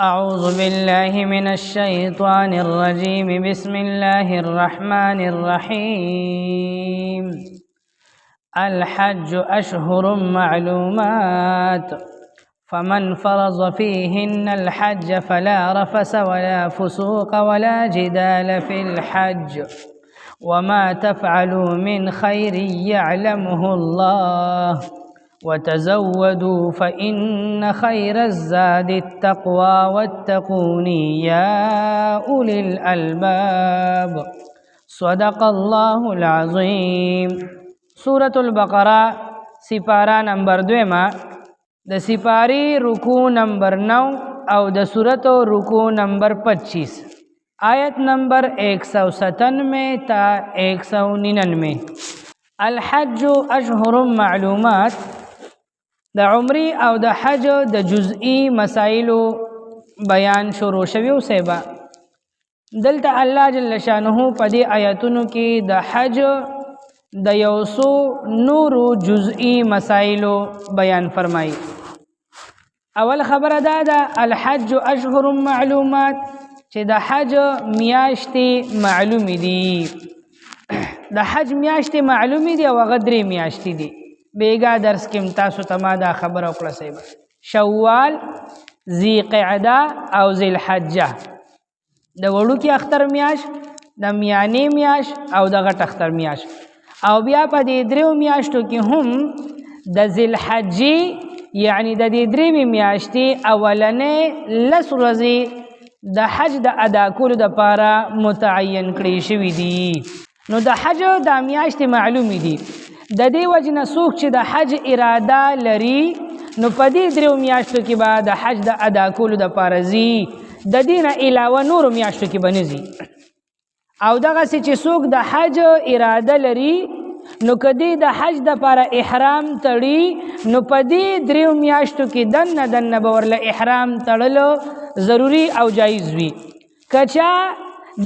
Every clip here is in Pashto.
أعوذ بالله من الشيطان الرجيم بسم الله الرحمن الرحيم الحج أشهر معلومات فمن فرض فيهن الحج فلا رفث ولا فسوق ولا جدال في الحج وما تفعلوا من خير يعلمه الله وتزودوا فإن خير الزاد التقوى واتقون يا أولي الألباب صدق الله العظيم. سورة البقرة سپارہ نمبر 2 د سپاری رکو نمبر 9 او د سورت رکو نمبر 25 آیت نمبر 197 تا 199. الحج اشهر معلومات د عمری او د حج د جزئی مسائلو بیان شروع شوی او سیبا دلته الله جل شانه په دې آیاتونو کې د حج د یوسو نورو جزئی مسائلو بیان فرمایي. اول خبره دا ده الحج اشهر معلومات چې د حج میاشتې معلومې دي. د حج میاشتې معلومې دي او هغه 3 میاشتې دي. بیگا درس کې تاسو ته ما دا خبره وکړه سیبا شوال ذی قعده او ذی الحجه د وړو کې اختر میاش د میانې میاش او د غټ اختر میاش او بیا په دې 3 میاشتو کې هم د ذی الحجې یعنی د دې 3 میاشتې اولنې 10 ورځې د حج د ادا کولو لپاره متعین کړې شوې دي. نو د حج د میاشتې معلومې دي. د دې وجنه څوک چې د حج اراده لري نو په دې 3 میاشتو کې به د حج د ادا کولو لپاره ځي، د دې نه علاوه نورو میاشتو کې به نه ځي. او دغسې چې څوک د حج اراده لري نو که دې د حج دپاره احرام تړي نو په دې 3 میاشتو کې دننه به ورله احرام تړلو ضروري او جایز وي. که چا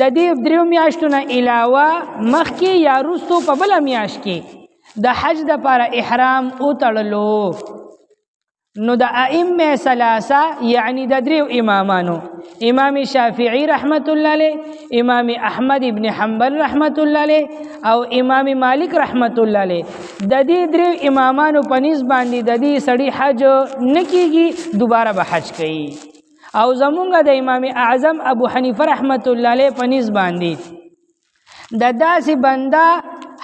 د دې 3 میاشتو نه علاوه مخکې یا وروستو په بله میاشت کې د حج د پاره احرام او تړلو نو د ائمه ثلاثه یعنی د 3 امامانو امام شافعی رحمت الله علیه، امام احمد ابن حنبل رحمت الله علیه او امام مالک رحمت الله علیه د دې 3 امامانو په نسبت باندې د دې سړی حج نکېږي، دوباره به حج کوي. او زمونږ د امام اعظم ابو حنیفه رحمت الله علیه په نسبت باندې د داسې بنده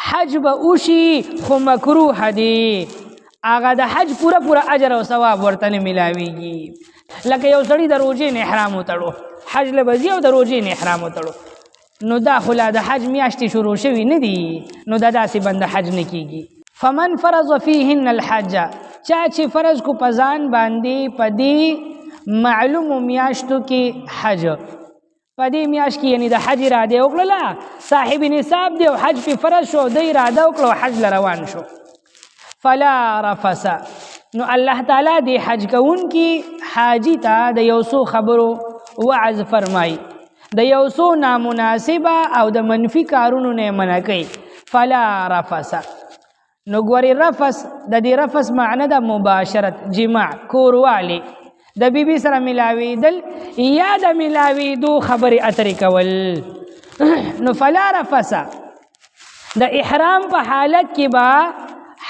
حج به اوشي خو مکروه دی، هغه د حج پوره اجر او ثواب ورته نه ملاویږي. لکه یو سړی د روژې نه احرام وتړو، حج له به ځي او د روژې نه احرام وتړو نو دا خو لا د حج میاشتې شروع شوي نه دي، نو دا داسې بنده حج نه کیږي. فمن فرض فیهن الحج چا چې فرض کو په ځان باندې په دې معلومو میاشتو کې حج، په دې میاشت کې یعنی د حج اراده وکړله، صاحب نصاب دی او حج په فرض شو، د اراده وکړو حج لروان شو. فلا رفث نو الله تعالی د حج کوونکي حاجی ته د یوسو خبرو وعظ فرمای، د یوسو نامناسبه او د منفي کارونو نه منع کوي. فلا رفث نو ګوري رفث د دې رفث معنی د مباشرت جماع کوروالی د بیبي سره ملاویدل یا د ملاویدو خبرې اترې کول. نو فلا رفث د احرام په حالت کې به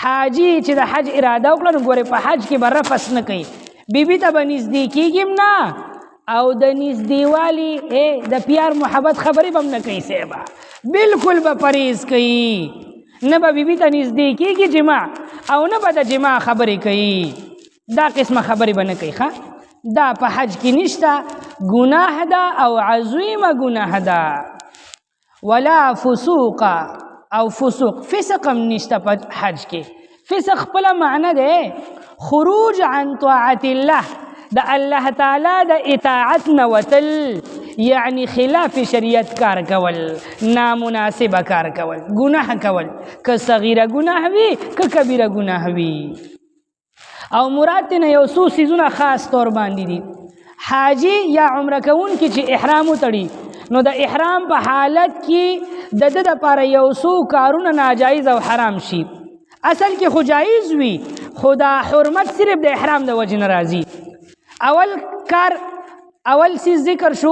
حاجی چې د حج اراده وکړه نو ګورې په حج کې به رفث نه کوي، بیبي ته به نږدې کېږي نه او د نږدېوالي د پیار محبت خبرې به هم نه کوي صاحبه، بلکل به پرهیز کوي، نه به بیبي ته نږدې کېږي جماع او نه به د جماع خبرې کوي، دا قسمه خبرې به نه کوي. دا په حج کې نشته، ګناه ده او عظیمه ګناه ده. ولا فسوق او فسوق فسق هم نشته په حج کې. فسق خپله معنی ده خروج عن طاعت الله، د الله تعالی د اطاعت نه وتل، یعنی خلاف شریعت کار کول، نامناسبه کار کول، ګناه کول، که صغیره ګناه وي که کبیره ګناه وي. او مراد نه یو څو سیزونه خاص طور باندې دي. حاجی یا عمره کوونکي چې احرام وتړي نو د احرام په حالت کې د ده دپاره یو څو کارونه ناجایز او حرام شي. اصل کې خو جایز وي خو دا حرمت صرف د احرام د وجې نه راځي. اول کار اول سی ذکر شو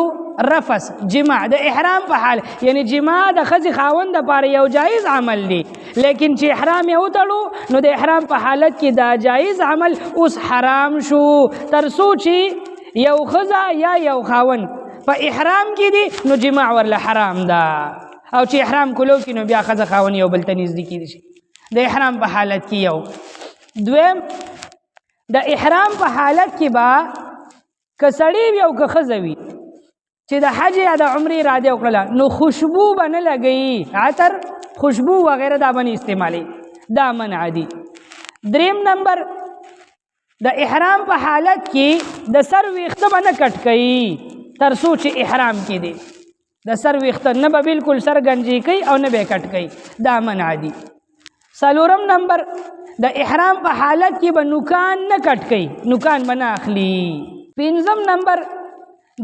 رفس جماع د احرام په حال، یعنی جماع د ښځې خاوند دپاره یو جایز عمل دی، لیکن چې احرام یې وتړو نو د احرام په حالت کې دا جایز عمل اوس حرام شو، تر څو چې یو ښځه یا یو خاوند په احرام کې دی نو جماع ورله حرام ده، او چې احرام کولو کې نو بیا ښځه خاوند یو بل ته نږدې کیدی شي د احرام په حالت کې یو. دویم د احرام په حالت کې به که سړی وي او که ښځه وي چې د حج یا د عمرې اراده وکړله نو خوشبو به نه لګوي، عطر خوشبو وغیره دا به نه استعمالوي، دا منع دي. دریم نمبر د احرام په حالت کې د سر ویښته به نه کټ کوي تر څو چې احرام کې دی، د سر ویښته نه به بالکل سر گنجې کوي او نه به یې کټ کوي، دا منع دي. څلورم نمبر د احرام په حالت کې به نوکان نه کټ کوي، نوکان به نه اخلي. پنځم نمبر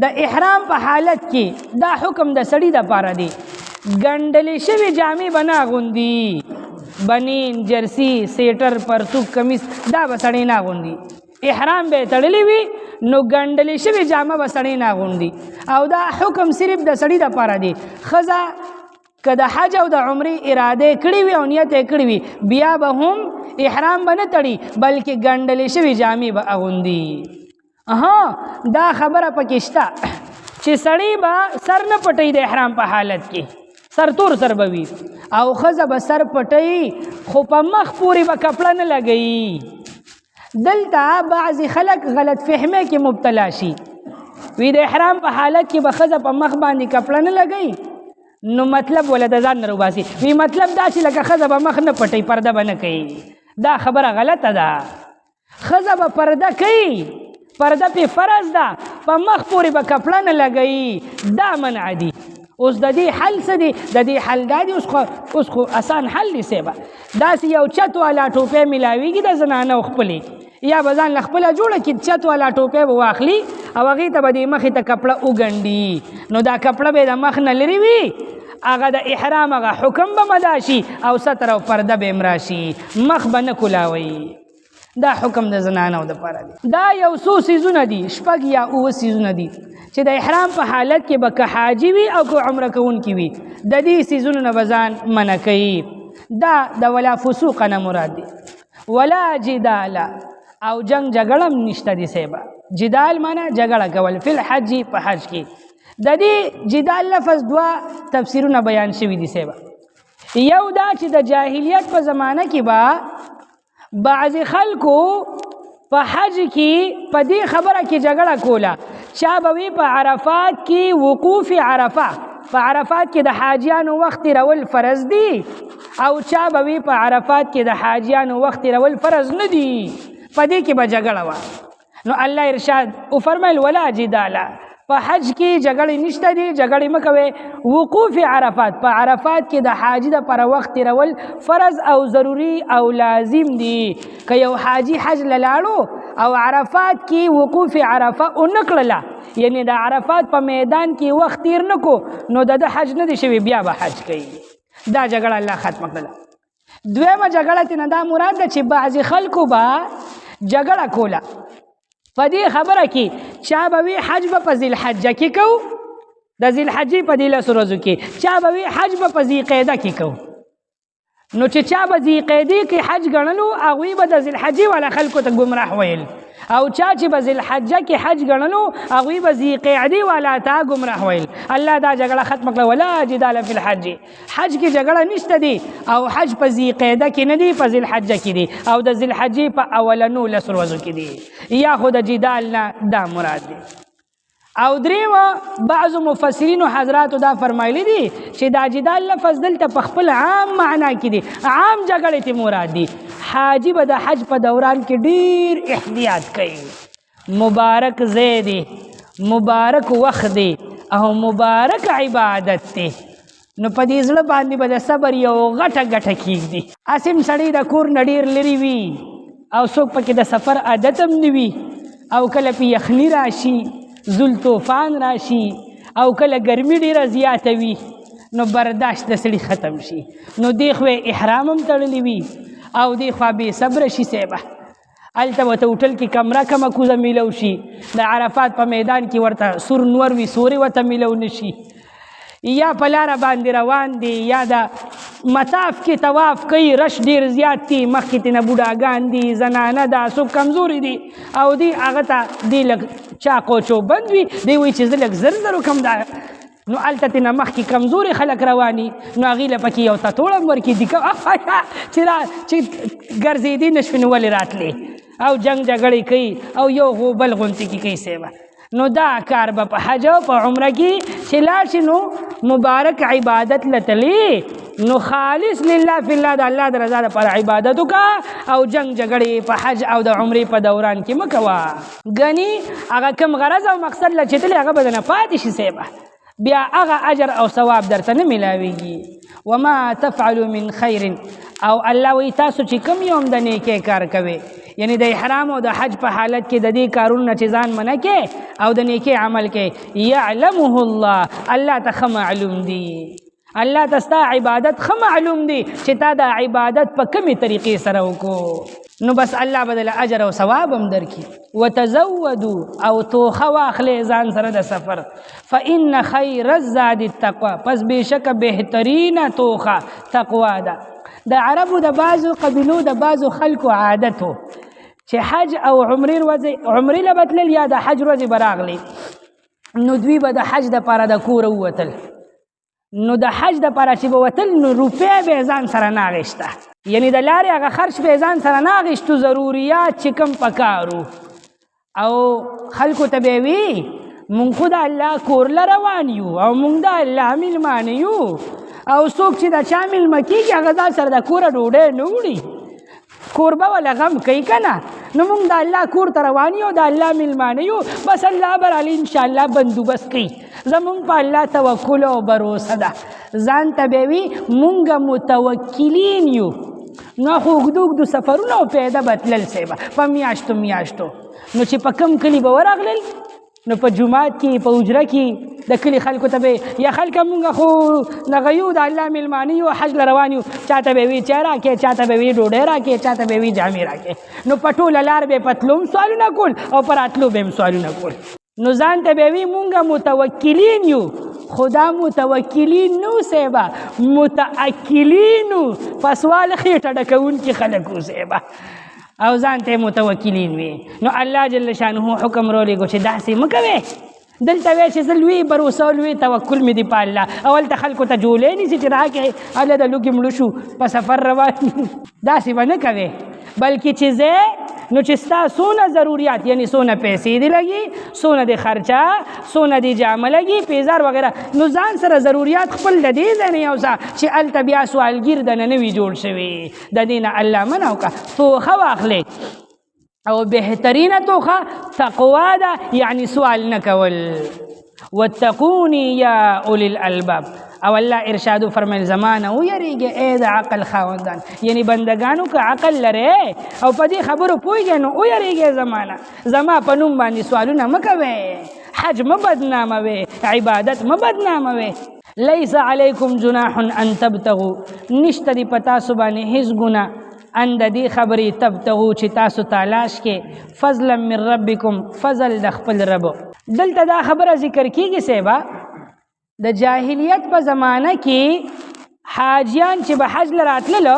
د احرام په حالت کې دا حکم د سړي دپاره دی، ګنډلې شوې جامې به نه اغوندي، بنین جرسی سیټر پرتوک کمیس دا به سړی نه اغوندي، احرام به یې تړلی وي نو ګنډلې شوې جامه به سړی نه اغوندي، او دا حکم صرف د سړي دپاره دی. ښځه که د حج او د عمرې اراده کړې وي او نیت یې کړی وي بیا به هم احرام به نه تړي بلکې ګنډلې شوې جامې به اغوندي. دا خبره پکې شته چې سړی به سر نه پټوي د احرام په حالت کې، سر تور سر به وي، او ښځه به سر پټوي خو په مخ پورې به کپړه نه لګوي. دلته بعضې خلک غلط فهمۍ کې مبتلا شي، وی د احرام په حالت کې به ښځه په مخ باندې کپړه نه لګوي نو مطلب ولا د ځان نه روباسي، وی مطلب دا چې لکه ښځه به مخ نه پټوي پرده به نه کوي، دا خبره غلطه ده. ښځه به پرده کوي، پرده پې فرض ده، په مخ پورې به کپړه نه لګوي، دا منع دي. اوس د دې حل څه دی؟ د دې حل دا دی، اوس خو اسان حل دی صیبه، داسې یو چت والا ټوپۍ میلاویږي د زنانو خپلې، یا به ځان له خپله جوړه کړي، چت والا ټوپۍ به واخلي او هغې ته به دې مخې ته کپړه وګنډي، نو دا کپړه به یې د مخ نه لرې وي، هغه د احرام هغه حکم به مدا شي او ستر او پرده به هم راشي، مخ به نه کولاوي. دا حکم د زنانو دپاره دی. دا یو څو څیزونه دي، شپږ یا اووه څیزونه دي چې د احرام په حالت کې به که حاجي وي او که عمره کوونکي وي د دې څیزونو نه به ځان منع کوي. دا د ولا فسوق نه مراد دی. ولا جدال او جنگ جګړه هم نشته دي صیبه. جدال معنی جګړه کول، فی الحج په حج کې. د دې جدال لفظ دوه تفسیرونه بیان شوي دي صیبه. یو دا چې د جاهلیت په زمانه کې به بعض خلکو په حج کې په دې خبره کې جګړه کوله، چا به وي په عرفات کې وقوف عرفه، په عرفات کې د حاجیانو وخت تېرول فرض دي، او چا به وي په عرفات کې د حاجیانو وخت تېرول فرض نه دي، په دې کې به جګړه وه. نو الله ارشاد وفرمیل ولا جداله، په حج کې جګړې نشته دي، جګړې مه کوئ. وقوف عرفات، په عرفات کې د حاجي دپاره وخت تېرول فرض او ضروري او لازم دي. که یو حاجي حج له لاړو او عرفات کې وقوف عرفه ونه کړله، یعنی د عرفات په میدان کې وخت تېر نه کو، نو د حج نه دی شوی، بیا به حج کوي. دا جګړه الله ختمه کړله. دویمه جګړه تېنه دا مراد ده چې بعضې خلکو به جګړه کوله په دې خبره کې، چا به وي حج به په ذوالحجه کې کوو، د ذوالحجې په دې 10 ورځو کې، چا به وي حج به په ذوالقعده کې کوو. نو چې چا به ذوالقعدې کې حج ګڼلو هغوی به د ذوالحجې والا خلکو ته ګمراه ویل، او چا چې به ذوالحجه کې حج ګڼلو هغوی به ذوالقعدې والا ته ګمراه ویل. الله دا جګړه ختمه کړه. ولا جدال فی الحج، حج کې جګړه نشته دی، او حج په ذوالقعده کې نه دی، په ذوالحجه کې دی، او د ذوالحجې په اولنو 10 ورځو کې دی. یا خو د جدال نه دا مراد دی. او درېمه بعضو مفسرینو حضراتو دا فرمایلی دي چې دا جدال لفظ دلته په خپل عام معنا کې دی، عام جګړې ته مراد دی. حاجی به د حج په دوران کې ډیر احتیاط کوي، مبارک ځای دی، مبارک وخت دی او مبارک عبادت دی. نو په دې زړه باندې به د صبر یو غټه ګټه کېږدي. اسیم سړی د کور نه ډېر لرې وي او څوک پکې د سفر عادت هم نه وي، او کله پې یخني راشي، زول طوفان راشي، او کله ګرمي ډېره زیاته وي، نو برداشت د سړي ختم شي. نو دې خوا احرام هم تړلی وي او دې خوا بې صبره شي صیبه. هلته ورته هوټل کې کمره کمه کوزه میلو شي، د عرفات په میدان کې ورته سور نور وي سورې ورته میلو نه شي، یا په لاره باندې روان دي یا د مطاف کې طواف کوي رش ډېر زیات دي، مخکې تېنه بوډاګان دي زنانه ده څوک کمزوري دي او دی هغه ته دی لږ چاقو چوبند وي، دی وایي چې زه لږ زر زر وکړم دا نو هلته تېنه مخکې کمزوري خلک رواني نو هغې له پکې یو تتوړه هم ورکړي دي چې ګرځېدې نه شوې نو ولې راتلې او جنګ جګړې کوي او یو غوبل غونتې کې کوي سیبه. نو دا کار به په حج او په عمره کې چې لاړ شي نو مبارک عبادت لتلی نو خالص لله فی الله د الله د رضا لپاره عبادت وکړه او جنگ جګړې په حج او د عمرې په دوران کې مه کوه. ګنې هغه کوم غرض او مقصد له چې تللی هغه به درنه پاتې شي صیبه، بیا هغه اجر او ثواب درته نه میلاویږي. وما تفعلوا من خیر او الله وی تاسو چې کوم یو هم د نیکۍ کار کوئ، یعنی د احرام او د حج په حالت کې د دې کارونو چې ځان منع کې او د نیکۍ عمل کې یعلمه الله، الله ته ښه معلوم دي، الله ته ستا عبادت ښه معلوم دي چې تا د عبادت په کومې طریقې سره وکړو، نو بس الله به دله اجر او ثواب هم درکړي. وتزودوا او توخه واخلې ځان سره د سفر، فإن خیر الزاد التقوی، پس بېشکه بهترینه توخه تقوا ده. د عربو د بعضو قبیلو د بعضو خلکو عادتو چې حج او عمرې له به تلل یا د حج ورځې به راغلی نو دوی به د حج دپاره د کوره ووتل، نو د حج دپاره چې به وتل نو روپۍ به یې ځان سره نه اخېسته، یعنې د لارې هغه خرچ به یې ځان سره نه اخېستو، ضروریات چې کوم پکارو او خلکو ته به یې وي مونږ خو د الله کور له روان یو او مونږ د الله میلمانه یو او څوک چې د چا میلمه کېږي هغه ځان سره د کوره ډوډۍ نه وړي، کور به وله غم کوي که نه، نو مونږ د الله کور ته روان یو د الله میلمانه یو، بس الله به رالی انشاءالله بندوبست کوي، زمونږ په الله توکل او بروسه ده. ځان ته به وي مونږ متوکلین یو، نو خو اوږدو اوږدو سفرونه او پیاده به تلل صیبه په میاشتو میاشتو، نو چې په کم کلي به ورغلل نو په جومات کې په حجره کې د کلي خلکو ته به یا خلکه مونږ خو دغه یو د الله میلمانه یو حج له روان یو، چاته به وي چای راکړې چاته به وي ډوډۍ راکړې چاته به وي جامې راکړې، نو په ټوله لار به یې په تلو هم سوالونه کول او په راتلو به هم سوالونه کول، نو ځان ته به وي مونږ متوکلین یو، خدا متوکلین نو صیبه متاکلین په سوال خېټه ډکوونکي خلک و صیبه او ځان ته متوکلین وي. نو الله جل شانه حکم راولېږو چې داسې مه کوئ، دلته وایي چې زه لوی بروسه او لوی توکل مې دي په الله، اول ته خلکو ته جولې نیسي چې راکړې هله د لوږې مړه شو په سفر روان داسې به نه کوې، بلکې چې ځې نو چې ستا څونه ضروریات یعنی څونه پیسې دې لګي څونه دې خرچه څونه دې جامه لګي پیزار وغیره، نو ځان سره ضروریات خپل د دې ځای نه یوسه چې هلته بیا سوالګیر دنه نه وي جوړ شوي، د دې نه الله منع وکړه. توخه واخلې او بهترینه توخه تقوا ده، یعنی سوال نه کول. واتقوني یا اولی الالباب، او الله ارشادو فرمیل زمانه ویریږي ای د عقل خاوندان، یعنی بندگانو که عقل لرې او په دې خبرو پوهېږئ نو ویریږئ زمانه زما په نوم باندې سوالونه مه کوئ، حج مه بدناموئ، عبادت مه بدناموئ. لیس علیکم جناح ان تبتغوا، نشته دي په تاسو باندې هیڅ ګناه ان د دې خبرې تبتغوا چې تاسو تلاش کې فضلا من ربکم، فضل د خپل رب. دلته دا خبره ذکر کیږي صیبه د جاهلیت په زمانه کې حاجیان چې به حج له راتللو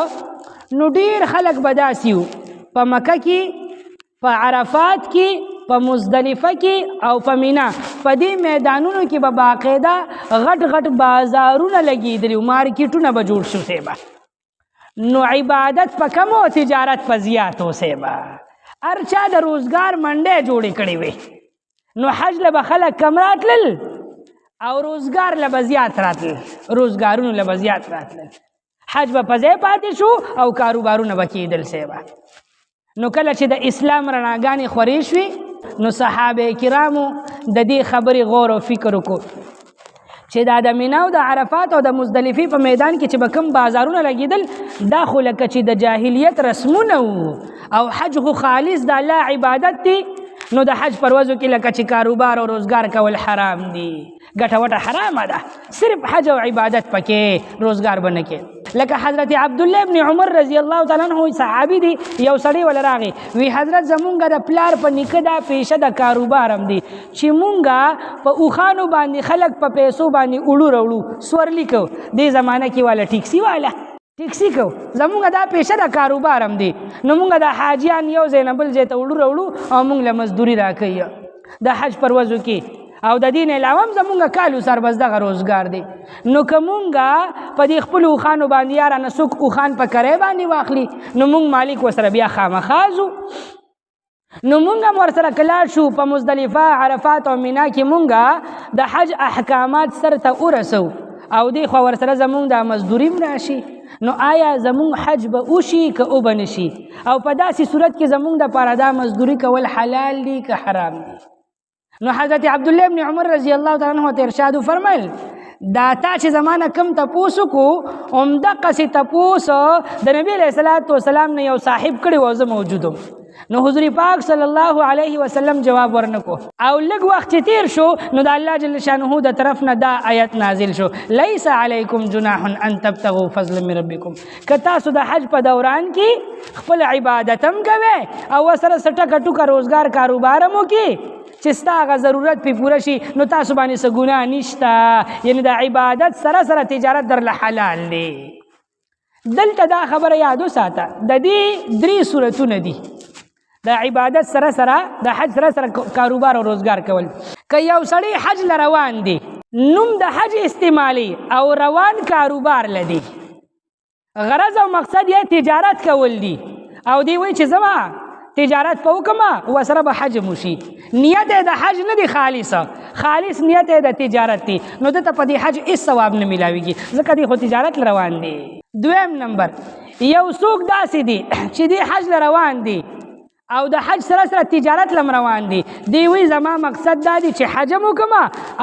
نو ډېر خلک به داسې وو په مکه کې په عرفات کې په مزدلفه کې او په مینا په دې میدانونو کې به باقاعده غټ غټ بازارونه لګېدلي وو، مارکیټونه به جوړ شو صیبه، نو عبادت په کم او تجارت په زیات و صیبه، هر چا د روزګار منډې جوړې کړې وې، نو حج له به خلک کم راتلل او روزګار له به زیات راتلل، روزګارونو له به زیات راتلل، حج به په ځای پاتې شو او کاروبارونه به کېدل صیبه. نو کله چې د اسلام رڼاګانې خورې شوې نو صحابه کرامو د دې خبرې غور او فکر وکړو چې دا د مینا او د عرفات او د مزدلفې په میدان کې چې به کوم بازارونه لګېدل دا خو لکه چې د جاهلیت رسمونه وو او حج خو خالص د الله عبادت دی، نو د حج پر ورځو کې لکه چې کاروبار او روزګار کول حرام دي، ګټه وټه حرامه ده، صرف حج او عبادت پکې روزګار به نه کې. لکه حضرت عبدالله ابن عمر رضی الله تعالی عنہ صحابي دی یو سړی ول راغی وی حضرت زمونږ د پلار په نیکه دا پیشه د کاروبار هم دی چې مونږه په اوخانو باندې خلک په پیسو باندې اړو وړو سورلی کو دې زمانہ کې والا ټیکسی والا ټیکسی کو زمونږ دا پیشه د کاروبار هم دی نو مونږ د حاجیان یو زینبل زیته اړو وړو او مونږ له مزدوري راکې د حج پروازو کې او د دین علاوه زمونږ کالو سر بس دغه روزګار دی نو که مونږه په دې خپل اوښانو باندې یاره نسوک اوښان په کرای باندې واخلي نو مونږ مالک ورسره بیا خامخا ځو نو مونږ هم ورسره کلاړ شو په مزدلفه عرفات او مینا کې مونږه د حج احکامات سرته ورسو او دی خو ورسره زمونږ د مزدوري هم راشي نو آیا زمونږ حج به وشي که اوبه نشي او په داسې صورت کې زمونږ دپاره دا مزدوري کول حلال دي که حرام دي نو حضرت عبدالله ابن عمر رضی الله تعالی عنہ ته ارشاد فرمایل دا تا چې زمانہ کم تپوسو کو همدقسې تپوس د نبی علیہ الصلوۃ والسلام نه یو صاحب کړی و زه موجودم نو حضور پاک صلی الله علیه وسلم جواب ورنکو او لږ وخت تیر شو نو د الله جل شانه د طرف نه دا آیت نازل شو لیس علیکم جناح ان تبتغوا فضلا من ربکم که تاسو د حج په دوران کې خپل عبادت هم کوئ او سره سټه ټوکه روزګار کاروبار هم وکړئ چې ستا هغه ضرورت پې پوره شي نو تاسو باندې څه ګناه نشته یعنی د عبادت سره سره تجارت درله حلال دی دلته دا خبره یاد وساته د دې 3 صورتونه دي د عبادت سره سره د حج سره سره کاروبار او روزګار کول که یو سړی حج له روان دی نوم د حج استعمالي او روان کاروبار لدی غرض او مقصد یې تجارت کول دی او دی وایي چې زما تجارت په وکړم ورسره به حج موشي نیت یې د حج نه دی خالص نیت یې د تجارت دی نو دته په دې حج هېڅ ثواب نه میلاویږي ځکه دی خو تجارت روان دی دویم نمبر یو څوک داسې دی چې دی حج روان دی او د حج سره سره تجارت لم روان دی دی وی زما مقصد دا دی چې حج مو کوم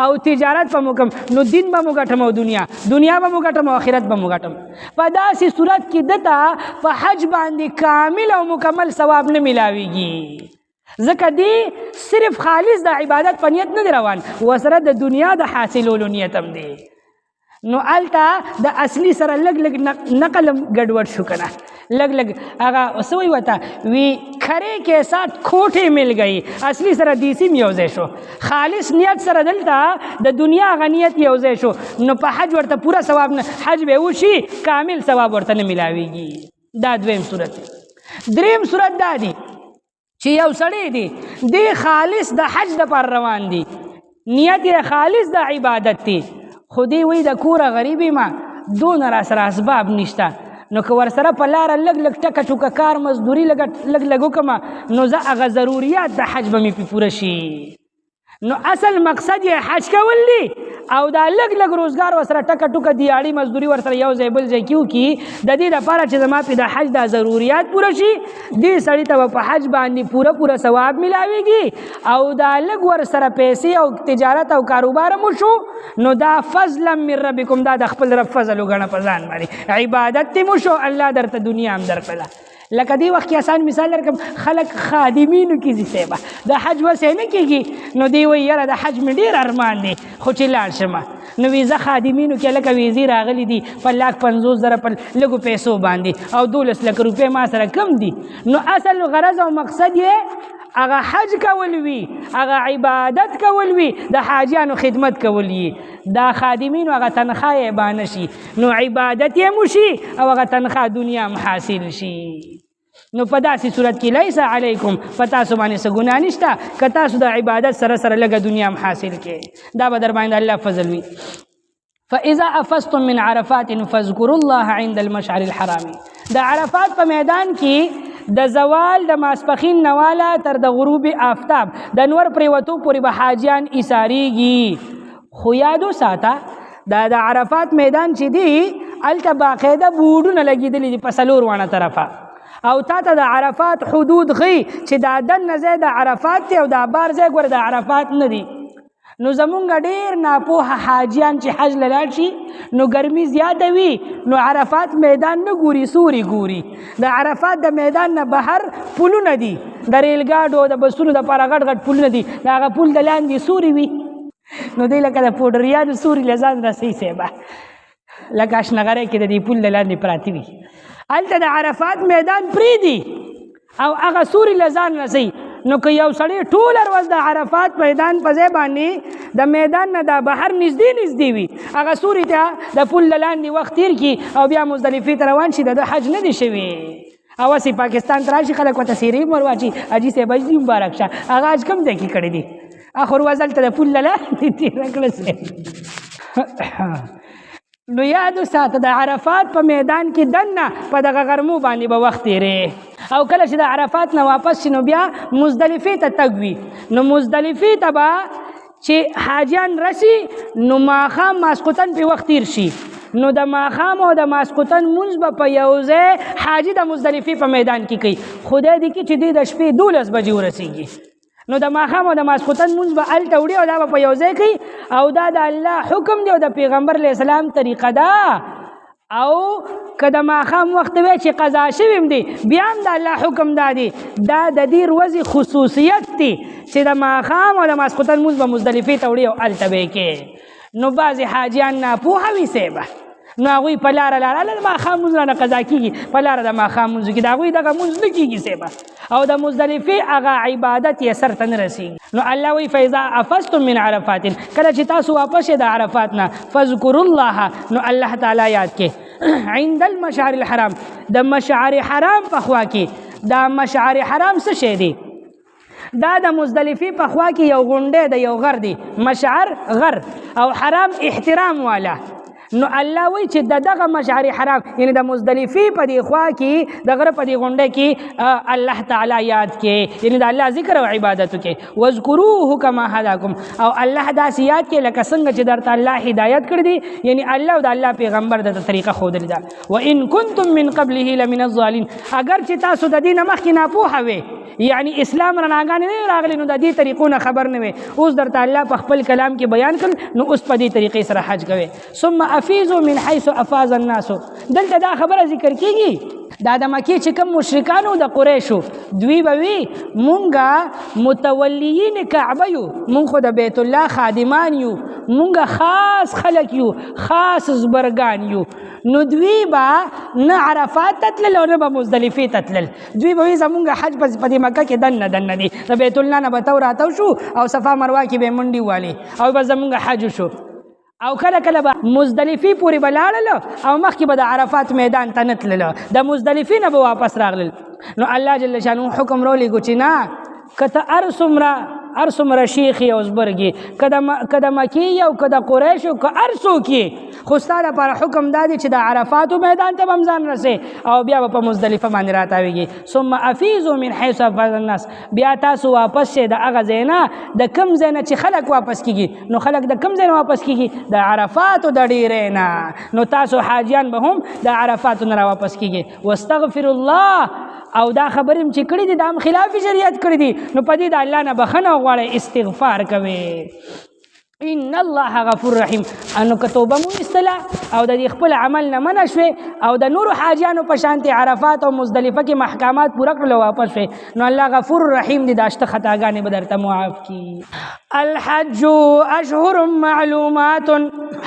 او تجارت په مو کوم نو دین به مو ګټم او دنیا به مو ګټم او آخرت به مو ګټم په داسې صورت کې دته په حج باندې کامل او مکمل ثواب نه ملاویږي ځکه دی صرف خالص د عبادت په نیت نه دی روان ورسره د دنیا د حاصلولو نیت هم دی نو الته د اصلي سره لږ نقل ګډوډ شو کنه لږ هغه څه وایي ورته وی کھرے کے ساتھ کھوٹے مل گئی اصلي سره دیسی یو ځای شو خالص نیت سره دلته د دنیا هغه نیت یو ځای شو نو په حج ورته پوره ثواب نه حج به وشي کامل ثواب ورته نه ملاویږي دا دویم صورت دی دریم صورت دا دی چې یو سړی دی دی خالص د حج دپاره روان دی نیت یې خالص د عبادت دی خو دی وی د کوره غریبی ما دونه را سره اسباب نشته نو که ورسره په لاره لږ ټکه ټوکه کار مزدوري لږ وکړم نو زه هغه ضروریات د حج به مې پې پوره شي نو اصل مقصد یې حج کول دی او دا لږ روزګار ورسره ټکه ټوکه دیاړي مزدوري ورسره یو ځای بل ځای کې وکړي د دې دپاره چې زما پې د حج دا ضروریات پوره شي دې سړي ته به په حج باندې پوره ثواب ملاویږي او دا لږ ورسره پیسې او تجارت او کاروبار مو شو نو دا فضلا من ربکم دا د خپل رب فضل وګڼه په ځان باندې عبادت دې مو شو الله درته دنیا هم درکړله لکه دی وخت کې آسان مثال درکړم خلک خادمینو کې ځي صاحبه د حج وسې نه کېږي نو دی وایي یاره د حج مې ډېر ارمان دی خو چې لاړ شمه نو ویزه خادمینو کې لکه ویزې راغلي دي په 1,50,000 په لږو پیسو باندې او 12 لک روپۍ ما سره کم دي نو اصل غرض او مقصد یې هغه حج کول وي هغه عبادت کول وي د حاجیانو خدمت کول وي دا خادمینو هغه تنخواه یې بانه شي نو عبادت یې مو شي او هغه تنخواه دنیا هم حاصل شي نو په داسې صورت کې لیس علیکم په تاسو باندې څه ګناه نشته که تاسو د عبادت سره سره لږه دنیا هم حاصل کړئ دا به در باندې الله فضل وي فاذا افضتم من عرفات فاذكروا الله عند المشعر الحرام د عرفات په میدان کې د زوال د ماسپخین نواله تر د غروب آفتاب د نور پریوتو پورې به حاجیان ایساریږي خو یادو ساته دا د عرفات میدان چې دی هلته باقاعده بورډونه لګېدلي دي په 4 وانه طرفه او تا ته د عرفات حدود غي چې دا دننه ځای د عرفات دی او دا بار ځای ګوره د عرفات نه دی نو زمونږ ډېر ناپوهه حاجیان چې حج له لاړ شي نو ګرمي زیاته وي نو عرفات میدان نه ګوري سوري ګوري د عرفات د میدان نه بهر پلونه دي د ریل ګاډو د بسونو دپاره غټ پلونه دي د هغه پل د لاندې سوري وي نو دی لکه د پوډریانو سوري له ځان رسوي صاحبه لکه اشنغری کې د دې پل لاندې پراته وي هلته د عرفات میدان پرېږدي او هغه سوري له ځان رسوي نو که یو سړی ټوله ورځ د عرفات میدان په ځای باندې د میدان نه د بهر نږدې وي هغه سوري ته د پل لاندې وخت تیر کړي او بیا مزدلفې ته روان شي د ده حج نه دی شوی او اسی پاکستان ته راشي خلک ورته سیرې ورواچي حاجي صاحب حج دې مبارک شه هغه حج کوم ځای کې کړی دی اخر ورځ هلته د پل لاندې تېره کړه نو یاد وساته د عرفات په میدان کې دننه په دغه غرمو باندې به وخت تېرې او کله چې د عرفات نه واپس شي نو بیا مزدلفې ته تګ وي نو مزدلفې ته به چې حاجیان رسي نو ماښام ماسخوتن پې وخت تېر شي نو د ماښام او د ماسخوتن مونځ به په یو ځای حاجي د مزدلفې په میدان کې کوي خدای دې کړي چې دوی د شپې 12 بجې ورسېږي نو د ماښام او د ماسخوتن مونځ به هلته وړي او دا به په یو ځای کوي او دا د الله حکم دی او د پیغمبر علیه السلام طریقه ده او که د ماښام وخت وی چې قضا شوی هم دی بیا هم د الله حکم دا دی دا د دې ورځې خصوصیت دی چې د ماښام او د ماسخوتن مونځ به مزدلفې ته وړي او هلته به یې کې نو بعضې حاجیان ناپوهه وي صیبه نو هغوی په لاره د ماښام مونځ رانه قضا کېږي په لاره د ماښام مونځ کې د هغوی دغه مونځ نه کېږي صیبه او د مزدلفې هغه عبادت یې سر ته نه رسېږي نو الله وایي فاذا افضتم من عرفات کله چې تاسو واپس شئ د عرفات نه فاذکروا الله نو الله تعالی یاد کې عند المشعر الحرام د مشعر حرام په خوا کې دا مشعر حرام څه شی دی دا د مزدلفې په خوا کې یو غونډی د یو غر دی مشعر غر او حرام احترام والا نو الله وی چې دغه مشعر حرام یعنی د مزدلفې په دی خوا کې د غره په دی غونډه کې الله تعالی یاد کې یعنی د الله ذکر او عبادت کې واذکروه کما هداکم او الله داسې یاد کې لکه څنګه چې درته الله هدایت کړی دی یعنی الله او د الله پیغمبر د طریقه ښودلې ده وان کنتم من قبله لمن الضالین اگر چې تاسو د دې نه مخکې ناپوهه وئ یعنی اسلام رڼاګانې نه راغلي نو د دې طریقو نه خبر نه وي اوس درته الله په خپل کلام کې بیان کړ نو اوس په دې طریقې سره حج کوي ثم افیضوا من حیث افاض الناس دلته دا خبره ذکر کیږي دا د مکې چې کوم مشرکانو د قریشو دوی به وي مونږه متولیین کعبه یو مونږ خو د بیت الله خادمان یو مونږه خاص خلک یو خاص زبرګان یو نو دوی به نه عرفات ته تلل او نه به مزدلفې ته تلل دوی به وي زمونږ حج په دې مکه کې دننه دی د بیت الله نه به تو راتاو شو او صفا مروه کې به منډې والې او به زمونږ حج شو او کله کله به مزدلفې پورې به لاړل او مخکې به د عرفات میدان ته نه تلل د مزدلفې نه به واپس راغلل نو الله جل شانه حکم راولېږو چې نه که ته هر څومره شیخ یې او زبرګې که د مکې او که د قریشو که هر څوک یې خو ستا لپاره حکم دا دی چې د عرفاتو میدان ته به هم ځان رسې او بیا به په مزدلفه باندې راتاویږي ثم افیضوا من حیث افاض الناس بیا تاسو واپس شئ د هغه ځای نه د کوم ځای نه چې خلک واپس کېږي نو خلک د کوم ځای نه واپس کېږي د عرفاتو د ډیرې نه نو تاسو حاجیان به هم د عرفاتو نه راواپس کېږي واستغفر الله او دا خبرې چې کړي دي دا هم خلاف شریعت کړي دي نو په دې د الله نه بخښنه وغواړئ استغفار کوئ ان الله غفور رحیم انو که توبه مو ایستله او د دې خپل عمل نه منع شوې او د نورو حاجیانو په شانتې عرفات او مزدلفه کې محکمات پوره کړل او واپس شوې نو الله غفور رحیم دي دا شته خطاګانې به درته معاف کړي الحج اشهر معلومات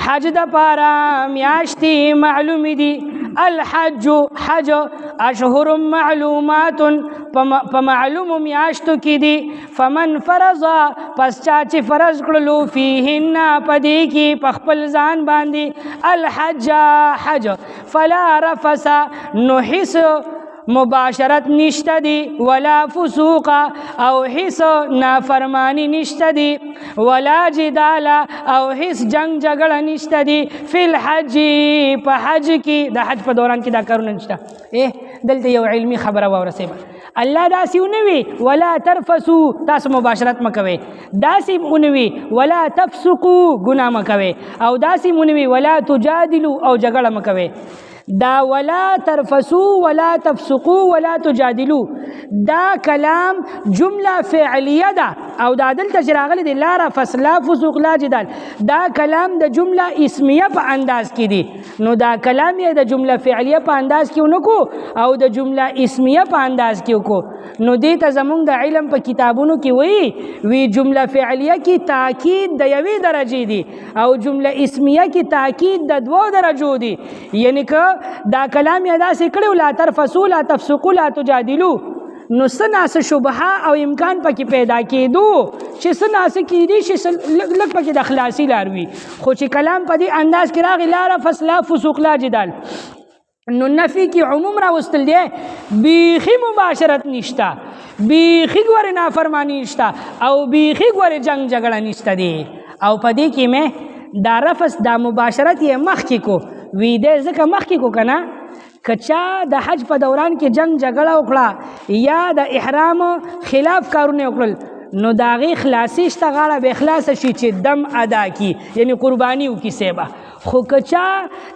حج دپاره میاشتې معلومې دي الحج حج اشهر معلومات په معلومو میاشتو کې دي فمن فرض پس چا چې فرض کړلو فیهن په دې کې په خپل ځان باندې الحج حج فلا رفث نو هیڅ مباشرت نشته دی ولا فسوق او هیڅ نافرمانی نشته دی ولا جدال او هیڅ جنگ جګړه نشته دی فی الحج په حج کې د حج په دوران کې دا کارونه نشته دلته یو علمی خبره واورسې الله داسې ونوي ولا ترفسوا تاسو مباشرت مکوي داسې ونوي ولا تفسقوا ګناه مکوي او داسې ونوي ولا تجادلوا او جګړه مکوي دا ولا ترفسو ولا تفسقو ولا تجادلو دا کلام جمله فعلیه ده او دا دلته چې راغلی دی لا رفس لا فسوق لا جدال دا کلام د جمله اسمیه په انداز کې دی نو دا کلام یې د جمله فعلیه په انداز کې ونکو او د جمله اسمیه په انداز کې وکړو نو دې ته زمونږ د علم په کتابونو کې وی جمله فعلیه کې تاکید د یوې درجې دی او جمله اسمیه کې تاکید د دوو درجو دی یعنی که دا کلام یې داسې کړی لا ترفسو لا تفسقو لا تجادلو نو سناس شبهه او امکان پکې پیدا کېدو چې سناس کېدی چې لږ پکې د خلاصي لار وي خو چې کلام په دې انداز کې راغی لا رفس لا فسوق لا جدال نو نفي کې عموم راوستل دی بیخي مباشرت نشته بیخي ګورې نافرمانی نشته او بیخي ګورې جنگ جګړه نشته دی او په دې کې مې دا رفس دا مباشرت یې مخکې کو وی دې ځکه مخکې کو که نه کچا د حج په دوران کې جنگ جګړه وکړه یا د احرام خلاف کارونه وکړل نو د هغې خلاصي شته غاړه به خلاصه شي چې دم ادا کی یعنی قرباني وکړي سیبه خو کچا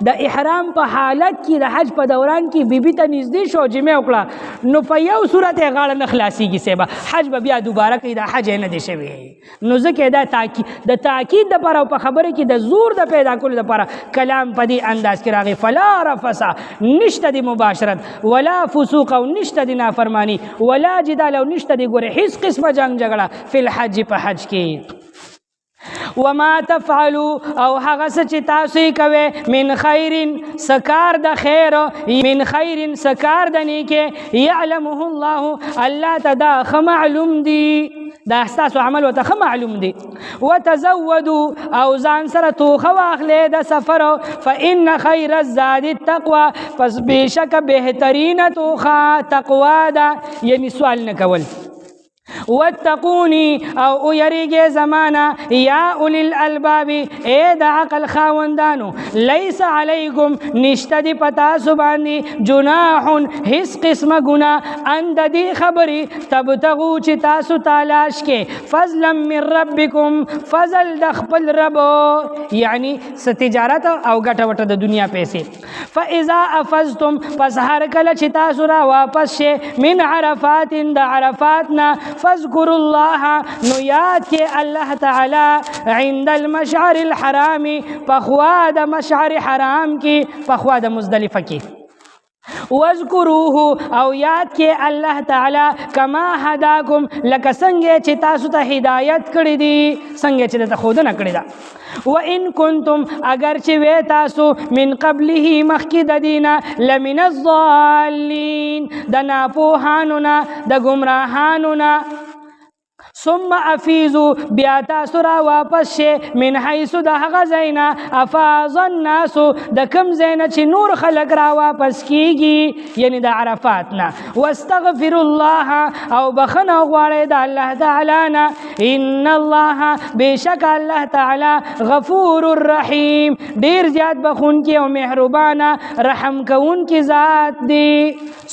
د احرام په حالت کې د حج په دوران کې بیبي ته نږدې شو جمع وکړه نو په یو صورت یې غاړه نه خلاصېږي سیبه حج به بیا دوباره کوي دا حج یې نه دی شوی نو ځکه دا تاکید دپاره او په خبره کې د زور د پیدا کولو دپاره کلام په دې انداز کې راغی فلا رفسه نشته د مباشرت ولا فسوق او نشته د نافرمانی ولا جدال او نشته د ګورې هیڅ قسمه جنگ جګړه فی الحج په حج کې وما تفعلوا او هغه څه چې تاسو یې کوئ من خیر سکار د خیر من خیر سکار د نیکۍ یعلمه الله الله ته دا ښه معلوم دی دا ستاسو عمل ورته ښه معلوم دی وتزودوا او ځان سره توښه واخلئ د سفر فإن خیر الزاد التقوی پس بېشکه بهترینه توښه تقوا ده یعنی سوال نه کول واتقوني او يريجي زمانا يا أولي الألباب دا عقل خاوندانو ليس عليكم نشتدي پتاسو باندي جناح حس قسم گنا اند دي خبري تبتغو چه تاسو تالاش کے فضلا من ربكم فضل دخپل ربو يعني ستجارت او گٹا وٹا د دنیا پیسے فإذا أفزتم پس هر کل چه تاسو را واپس شه من عرفات دا عرفاتنا فاذكروا الله نو یاد کې الله تعالی عند المشعر الحرام پخوا د مشعر حرام کې پخوا د مزدلفه کې واذكروه او یاد کې الله تعالی کما هداکم لکه څنګه چې تاسو ته هدایت کړی دي څنګه چې ته خود نه کړی دا وان کنتم اگر چې وې تاسو من قبله مخکې د دینه لمن الضالین د ناپوهانو نه د ګمراهانو نه ثم افیزو بیا تاسو را واپس شه من حیث د هغه ځاینا افاض الناس د کم ځاینا چې نور خلق را واپس کیږي یعنی د عرفات نه واستغفر الله او بخنه غواړي د الله تعالی نه ان الله بشک الله تعالی غفور الرحیم ډیر زیات بخونکی او مهربانه رحم کوونکی ذات دی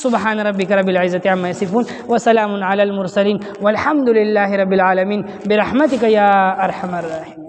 سبحان ربک رب العزة عما یصفون وسلام علی المرسلین والحمد لله رب العالمين برحمتك يا أرحم الراحمين.